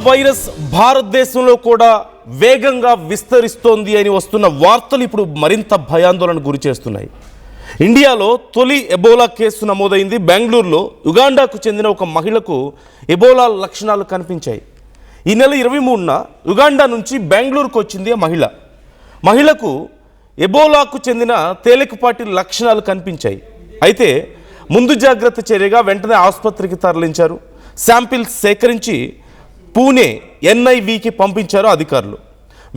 Virus భారతదేశంలో కూడా వేగంగా విస్తరిస్తోంది అని వస్తున్న వార్తలు ఇప్పుడు మరింత భయాందోళనకు గురి చేస్తున్నాయి. ఇండియాలో తొలి ఎబోలా కేసు నమోదైంది. బెంగళూరులో యుగాండాకు చెందిన ఒక మహిళకు ఎబోలా లక్షణాలు కనిపించాయి. ఈ నెల 23న యుగాండా నుంచి బెంగళూరుకు వచ్చింది ఆ మహిళకు ఎబోలాకు చెందిన తేలికపాటి లక్షణాలు కనిపించాయి. అయితే ముందు జాగ్రత్త చర్యగా వెంటనే ఆసుపత్రికి తరలించారు. శాంపిల్స్ సేకరించి పూణే NIVకి పంపించారు అధికారులు.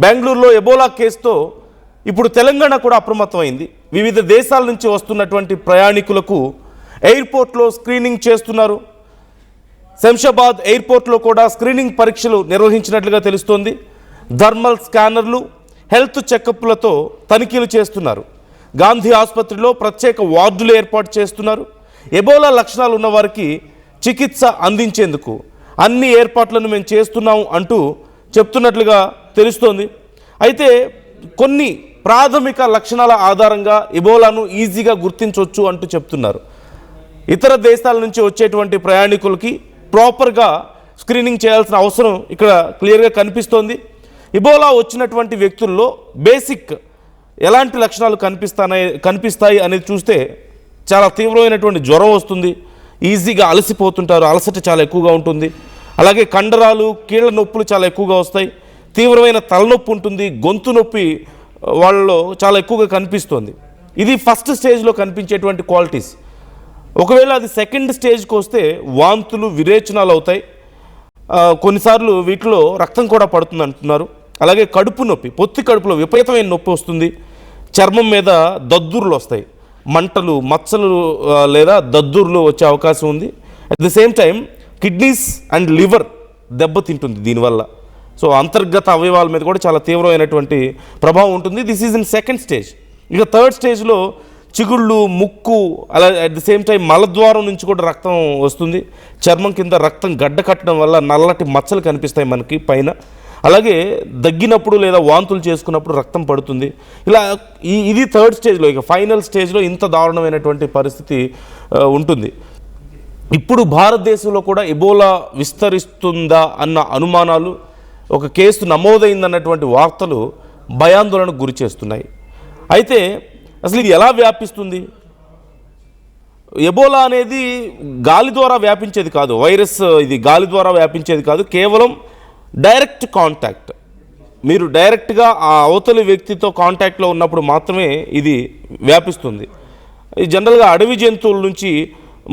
బెంగళూరులో ఎబోలా కేసుతో ఇప్పుడు తెలంగాణ కూడా అప్రమత్తమైంది. వివిధ దేశాల నుంచి వస్తున్నటువంటి ప్రయాణికులకు ఎయిర్పోర్ట్లో స్క్రీనింగ్ చేస్తున్నారు. శంషాబాద్ ఎయిర్పోర్ట్లో కూడా స్క్రీనింగ్ పరీక్షలు నిర్వహించినట్లుగా తెలుస్తోంది. థర్మల్ స్కానర్లు, హెల్త్ చెకప్లతో తనిఖీలు చేస్తున్నారు. గాంధీ ఆసుపత్రిలో ప్రత్యేక వార్డులు ఏర్పాటు చేస్తున్నారు. ఎబోలా లక్షణాలు ఉన్న వారికి చికిత్స అందించేందుకు అన్ని ఏర్పాట్లను మేము చేస్తున్నాం అంటూ చెప్తున్నట్లుగా తెలుస్తోంది. అయితే కొన్ని ప్రాథమిక లక్షణాల ఆధారంగా ఎబోలాను ఈజీగా గుర్తించవచ్చు అంటూ చెప్తున్నారు. ఇతర దేశాల నుంచి వచ్చేటువంటి ప్రయాణికులకి ప్రాపర్గా స్క్రీనింగ్ చేయాల్సిన అవసరం ఇక్కడ క్లియర్గా కనిపిస్తోంది. ఎబోలా వచ్చినటువంటి వ్యక్తుల్లో బేసిక్ ఎలాంటి లక్షణాలు కనిపిస్తాయి అనేది చూస్తే చాలా తీవ్రమైనటువంటి జ్వరం వస్తుంది, ఈజీగా అలసిపోతుంటారు, అలసట చాలా ఎక్కువగా ఉంటుంది. అలాగే కండరాలు, కీళ్ళ నొప్పులు చాలా ఎక్కువగా వస్తాయి. తీవ్రమైన తలనొప్పి ఉంటుంది, గొంతు నొప్పి వాళ్ళలో చాలా ఎక్కువగా కనిపిస్తుంది. ఇది ఫస్ట్ స్టేజ్లో కనిపించేటువంటి క్వాలిటీస్. ఒకవేళ అది సెకండ్ స్టేజ్కి వస్తే వాంతులు, విరేచనాలు అవుతాయి. కొన్నిసార్లు వీటిలో రక్తం కూడా పడుతుంది అంటున్నారు. అలాగే కడుపు నొప్పి, పొత్తి కడుపులో విపరీతమైన నొప్పి వస్తుంది. చర్మం మీద దద్దుర్లు వస్తాయి, మంటలు, మచ్చలు లేదా దద్దుర్లు వచ్చే అవకాశం ఉంది. At the same time kidneys and liver దెబ్బతింటుంది దీనివల్ల. సో అంతర్గత అవయవాల మీద కూడా చాలా తీవ్రమైనటువంటి ప్రభావం ఉంటుంది. This is in second stage. ఇక థర్డ్ స్టేజ్లో చిగుళ్ళు, ముక్కు, అలా అట్ ద సేమ్ టైం మలద్వారం నుంచి కూడా రక్తం వస్తుంది. చర్మం కింద రక్తం గడ్డ కట్టడం వల్ల నల్లటి మచ్చలు కనిపిస్తాయి మనకి పైన. అలాగే దగ్గినప్పుడు లేదా వాంతులు చేసుకున్నప్పుడు రక్తం పడుతుంది. ఇలా ఇది థర్డ్ స్టేజ్లో. ఇక ఫైనల్ స్టేజ్లో ఇంత దారుణమైనటువంటి పరిస్థితి ఉంటుంది. ఇప్పుడు భారతదేశంలో కూడా ఎబోలా విస్తరిస్తుందా అన్న అనుమానాలు, ఒక కేసు నమోదైందన్నటువంటి వార్తలు భయాందోళనకు గురి చేస్తున్నాయి. అయితే అసలు ఇది ఎలా వ్యాపిస్తుంది? ఎబోలా అనేది గాలి ద్వారా వ్యాపించేది కాదు. వైరస్ ఇది గాలి ద్వారా వ్యాపించేది కాదు. కేవలం డైరెక్ట్ కాంటాక్ట్. మీరు డైరెక్ట్గా ఆ అవతలి వ్యక్తితో కాంటాక్ట్లో ఉన్నప్పుడు మాత్రమే ఇది వ్యాపిస్తుంది. జనరల్గా అడవి జంతువుల నుంచి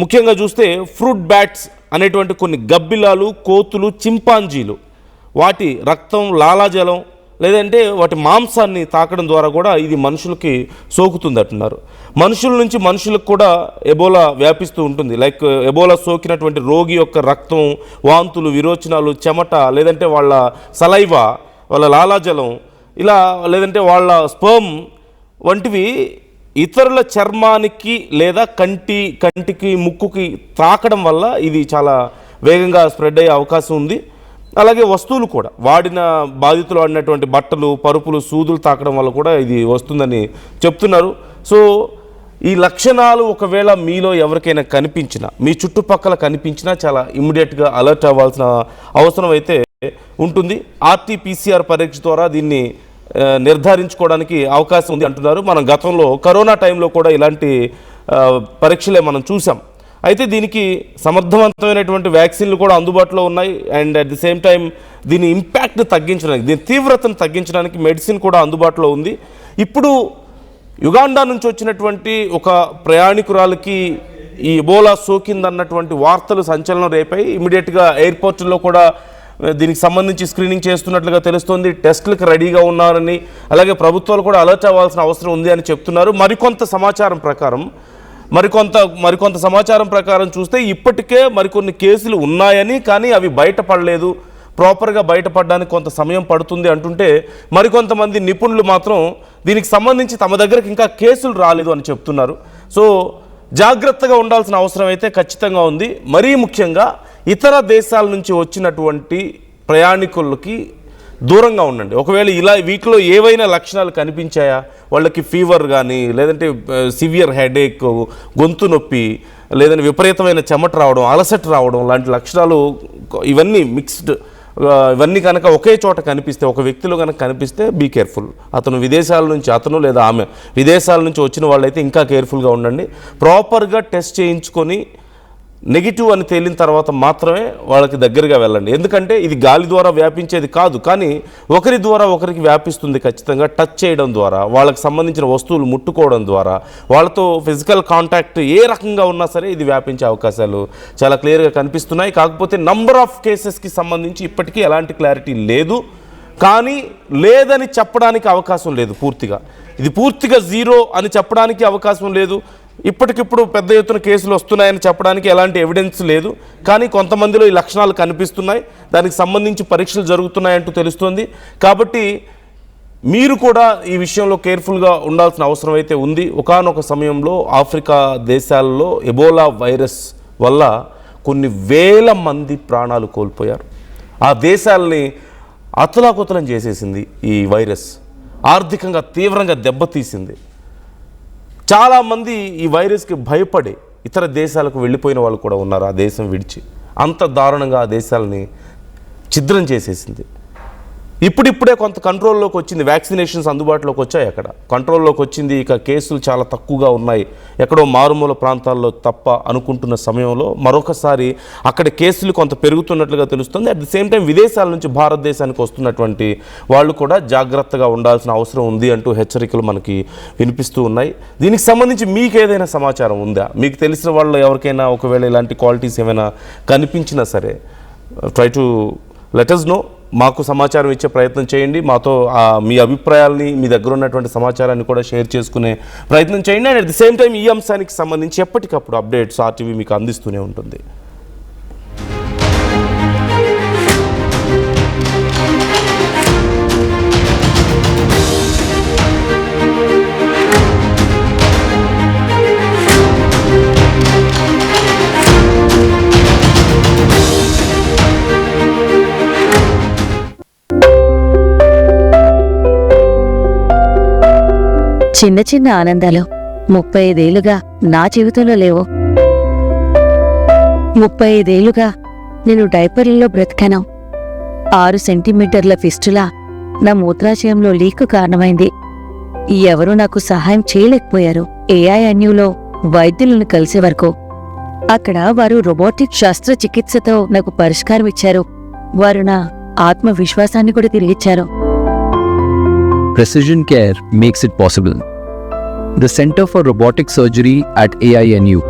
ముఖ్యంగా చూస్తే ఫ్రూట్ బ్యాట్స్ అనేటువంటి కొన్ని గబ్బిలాలు, కోతులు, చింపాంజీలు వాటి రక్తం, లాలాజలం లేదంటే వాటి మాంసాన్ని తాకడం ద్వారా కూడా ఇది మనుషులకి సోకుతుంది అంటున్నారు. మనుషుల నుంచి మనుషులకు కూడా ఎబోలా వ్యాపిస్తూ ఉంటుంది. లైక్ ఎబోలా సోకినటువంటి రోగి యొక్క రక్తం, వాంతులు, విరోచనాలు, చెమట, లేదంటే వాళ్ళ సలైవా, వాళ్ళ లాలాజలం, ఇలా లేదంటే వాళ్ళ స్పర్మ్ వంటివి ఇతరుల చర్మానికి లేదా కంటికి, ముక్కుకి తాకడం వల్ల ఇది చాలా వేగంగా స్ప్రెడ్ అయ్యే అవకాశం ఉంది. అలాగే వస్తువులు కూడా, వాడిన బాధితులు వాడినటువంటి బట్టలు, పరుపులు, సూదులు తాకడం వల్ల కూడా ఇది వస్తుందని చెప్తున్నారు. సో ఈ లక్షణాలు ఒకవేళ మీలో ఎవరికైనా కనిపించినా, మీ చుట్టుపక్కల కనిపించినా చాలా ఇమ్మీడియట్గా అలర్ట్ అవ్వాల్సిన అవసరం అయితే ఉంటుంది. RT-PCR పరీక్ష ద్వారా దీన్ని నిర్ధారించుకోవడానికి అవకాశం ఉంది అంటున్నారు. మనం గతంలో కరోనా టైంలో కూడా ఇలాంటి పరీక్షలే మనం చూసాం. అయితే దీనికి సమర్థవంతమైనటువంటి వ్యాక్సిన్లు కూడా అందుబాటులో ఉన్నాయి. And at the same time దీని ఇంపాక్ట్ తగ్గించడానికి, దీని తీవ్రతను తగ్గించడానికి మెడిసిన్ కూడా అందుబాటులో ఉంది. ఇప్పుడు యుగాండా నుంచి వచ్చినటువంటి ఒక ప్రయాణికురాలకి ఈ ఎబోలా సోకిందన్నటువంటి వార్తలు సంచలనం రేపాయి. ఇమీడియట్గా ఎయిర్పోర్టుల్లో కూడా దీనికి సంబంధించి స్క్రీనింగ్ చేస్తున్నట్లుగా తెలుస్తోంది. టెస్టులకు రెడీగా ఉన్నారని, అలాగే ప్రభుత్వాలు కూడా అలర్ట్ అవ్వాల్సిన అవసరం ఉంది అని చెప్తున్నారు. మరికొంత సమాచారం ప్రకారం చూస్తే ఇప్పటికే మరికొన్ని కేసులు ఉన్నాయని, కానీ అవి బయటపడలేదు, ప్రాపర్గా బయటపడడానికి కొంత సమయం పడుతుంది అంటుంటే, మరికొంతమంది నిపుణులు మాత్రం దీనికి సంబంధించి తమ దగ్గరకు ఇంకా కేసులు రాలేదు అని చెప్తున్నారు. సో జాగ్రత్తగా ఉండాల్సిన అవసరం అయితే ఖచ్చితంగా ఉంది. మరీ ముఖ్యంగా ఇతర దేశాల నుంచి వచ్చినటువంటి ప్రయాణికులకి దూరంగా ఉండండి. ఒకవేళ వీటిలో ఏవైనా లక్షణాలు కనిపించాయా, వాళ్ళకి ఫీవర్ కానీ, లేదంటే సివియర్ హెడేక్, గొంతు నొప్పి, లేదంటే విపరీతమైన చెమట రావడం, అలసట రావడం లాంటి లక్షణాలు, ఇవన్నీ మిక్స్డ్ ఇవన్నీ కనుక ఒకే చోట కనిపిస్తే, ఒక వ్యక్తిలో కనుక కనిపిస్తే బీ కేర్ఫుల్. అతను విదేశాల నుంచి, అతను లేదా ఆమె విదేశాల నుంచి వచ్చిన వాళ్ళైతే ఇంకా కేర్ఫుల్గా ఉండండి. ప్రాపర్గా టెస్ట్ చేయించుకొని నెగిటివ్ అని తేలిన తర్వాత మాత్రమే వాళ్ళకి దగ్గరగా వెళ్ళండి. ఎందుకంటే ఇది గాలి ద్వారా వ్యాపించేది కాదు, కానీ ఒకరి ద్వారా ఒకరికి వ్యాపిస్తుంది ఖచ్చితంగా. టచ్ చేయడం ద్వారా, వాళ్ళకి సంబంధించిన వస్తువులు ముట్టుకోవడం ద్వారా, వాళ్ళతో ఫిజికల్ కాంటాక్ట్ ఏ రకంగా ఉన్నా సరే ఇది వ్యాపించే అవకాశాలు చాలా క్లియర్గా కనిపిస్తున్నాయి. కాకపోతే నంబర్ ఆఫ్ కేసెస్కి సంబంధించి ఇప్పటికీ ఎలాంటి క్లారిటీ లేదు, కానీ లేదని చెప్పడానికి అవకాశం లేదు. పూర్తిగా ఇది పూర్తిగా జీరో అని చెప్పడానికి అవకాశం లేదు. ఇప్పటికిప్పుడు పెద్ద ఎత్తున కేసులు వస్తున్నాయని చెప్పడానికి ఎలాంటి ఎవిడెన్స్ లేదు, కానీ కొంతమందిలో ఈ లక్షణాలు కనిపిస్తున్నాయి. దానికి సంబంధించి పరీక్షలు జరుగుతున్నాయంటూ తెలుస్తోంది. కాబట్టి మీరు కూడా ఈ విషయంలో కేర్ఫుల్గా ఉండాల్సిన అవసరం అయితే ఉంది. ఒకానొక సమయంలో ఆఫ్రికా దేశాల్లో ఎబోలా వైరస్ వల్ల కొన్ని వేల మంది ప్రాణాలు కోల్పోయారు. ఆ దేశాలని అతలాకుతలం చేసేసింది ఈ వైరస్. ఆర్థికంగా తీవ్రంగా దెబ్బతీసింది. చాలామంది ఈ వైరస్కి భయపడి ఇతర దేశాలకు వెళ్ళిపోయిన వాళ్ళు కూడా ఉన్నారు. ఆ దేశం విడిచి అంత దారుణంగా ఆ దేశాలని ఛిద్రం చేసేసింది. ఇప్పుడిప్పుడే కొంత కంట్రోల్లోకి వచ్చింది. వ్యాక్సినేషన్స్ అందుబాటులోకి వచ్చాయి, అక్కడ కంట్రోల్లోకి వచ్చింది. ఇక కేసులు చాలా తక్కువగా ఉన్నాయి, ఎక్కడో మారుమూల ప్రాంతాల్లో తప్ప అనుకుంటున్న సమయంలో మరొకసారి అక్కడ కేసులు కొంత పెరుగుతున్నట్లుగా తెలుస్తుంది. అట్ ది సేమ్ టైం విదేశాల నుంచి భారతదేశానికి వస్తున్నటువంటి వాళ్ళు కూడా జాగ్రత్తగా ఉండాల్సిన అవసరం ఉంది అంటూ హెచ్చరికలు మనకి వినిపిస్తూ ఉన్నాయి. దీనికి సంబంధించి మీకు ఏదైనా సమాచారం ఉందా? మీకు తెలిసిన వాళ్ళు ఎవరికైనా ఒకవేళ ఇలాంటి క్వాలిటీస్ ఏమైనా కనిపించినా సరే try to let us know. మాకు సమాచారం ఇచ్చే ప్రయత్నం చేయండి. మాతో మీ అభిప్రాయాల్ని, మీ దగ్గర ఉన్నటువంటి సమాచారాన్ని కూడా షేర్ చేసుకునే ప్రయత్నం చేయండి. And at the same time ఈ అంశానికి సంబంధించి ఎప్పటికప్పుడు అప్డేట్స్ ఆర్టీవీ మీకు అందిస్తూనే ఉంటుంది. చిన్న చిన్న ఆనందాలు 35 ఏళ్లుగా నా జీవితంలో లేవు. 35 ఏళ్లుగా నేను డైపర్లలో బ్రతికాను. 6 సెంటీమీటర్ల ఫిస్టులా నా మూత్రాశయంలో లీకు కారణమైంది. ఎవరూ నాకు సహాయం చేయలేకపోయారు. ఏఐఎన్యూలో వైద్యులను కలిసే వరకు. అక్కడ వారు రోబోటిక్ శస్త్రచికిత్సతో నాకు పరిష్కారం ఇచ్చారు. వారు నా ఆత్మవిశ్వాసాన్ని కూడా తిరిగిచ్చారు. Precision care makes it possible. The Center for Robotic Surgery at AINU